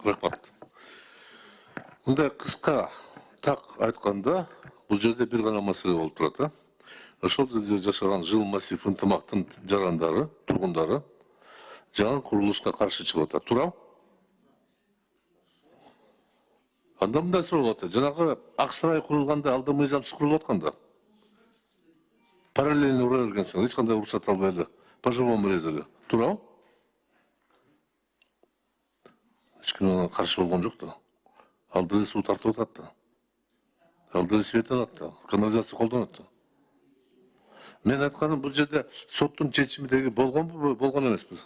Рахмат. Мындай кыска так айтканда, бул жерде бир гана маселе болуп турат. Ошол жерде жашаган жыл массив ынтымактын жарандары, тургундары жаңы курулушка каршы чыгып атат. Туурабы? Анда мындай суроо болуп атат. Жанагы Ак сарай курулганда алда мыйзамсыз курулуп атканда. Параллельно ура бергенсиң, эч кандай уруксат албай эле, по живому резали. Туурабы? Эч ким ага каршы болгон жок да. Алды эле суу тартып атат да. Алды эле свет алат да. Канализация колдонот да. Мен айтканым, бул жерде соттун чечимидеги болгонбу, болгон эмеспи?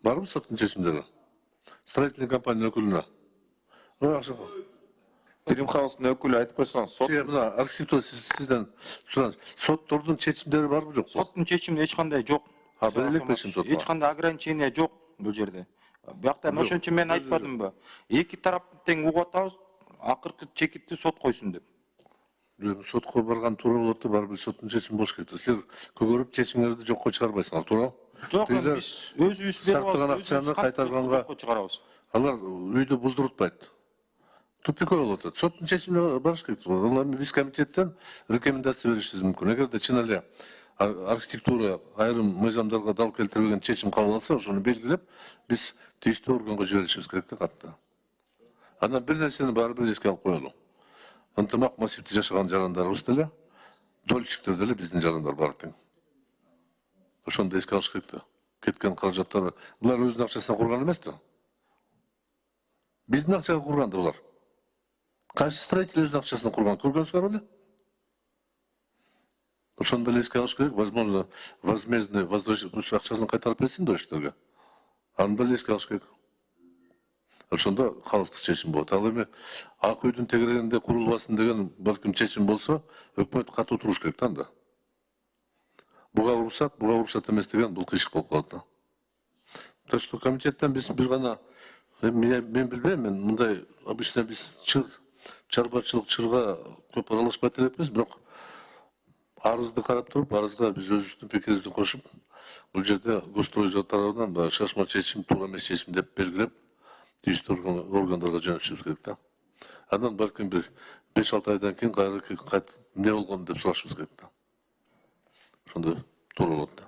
Барбы соттун чечимдери? Строительный компания өкүлүнө. Тримхаустун өкүлү айтып койсоңуз, сот Мына архитектура сизден сураңыз. Соттордун чечимдери барбы жокпу? Соттун чечими эч кандай жок. Белек чечим сот. Эч кандай ограничение жок бул жерде. Бияктан ошончо мен айтпадымбы? Эки тарапты тең угуп атабыз, акыркы чекитти сот койсун деп. Сотко барган туура болот да, барбыр соттун чечими болуш керек. Силер көгөрүп чечимиңерди жокко чыгарбайсыңар, туурабы? Жок, биз өзүбүз берип сарптаган акчаны кайтарганга жокко чыгарабыз. алар үйдү буздуртпайт. Тупиковый болуп атат. Соттун чечимине барыш керек. Биз комитеттен рекомендация беришибиз мүмкүн. Эгерде чын эле архитектура айрым мыйзамдарга дал келтирбеген чечим кабыл алса, ошону белгилеп, биз тийиштүү органга жиберишибиз керек да катты. Андан бир нерсени баары бир эске алып коелу. Ынтымак массивде жашаган жарандарыбыз деле, дольщиктер деле биздин жарандар баары тең. Ошону эске алыш керек да. Кеткен каражаттары булар өзүнүн акчасына курган эмес да. Биздин акчага курган да булар. Кайсы строитель өзүнүн акчасына курган, көргөнсүңөр беле? Ошону деле эске алыш керек, возможно, возмездный возвращение акчасын кайтарып берсин дольщиктерге. Аны деле эске алыш керек. Ошондо калыстык чечим болот. Ал эми ак үйдүн тегерегинде курулбасын деген балким чечим болсо, өкмөт катуу туруш керек да анда. Буга уруксат эмес деген бул кыйшык болуп калат да. Так что комитеттен биз бир гана мен билбейм, мен мындай обычно биз чарбачылык чырга көп аралашпайт элекпиз, бирок арызды карап туруп, арызга биз өзүбүздүн пикирибизди кошуп, бул жерде Госстрой тарабынан шашма чечим, туура эмес чечим деп белгилеп, тийиштүү органдарга жөнөтүшүбүз керек да. Андан балким бир 5-6 айдан кийин кайра эмне болгон деп сурашыбыз керек да. Ошондой туура болот да.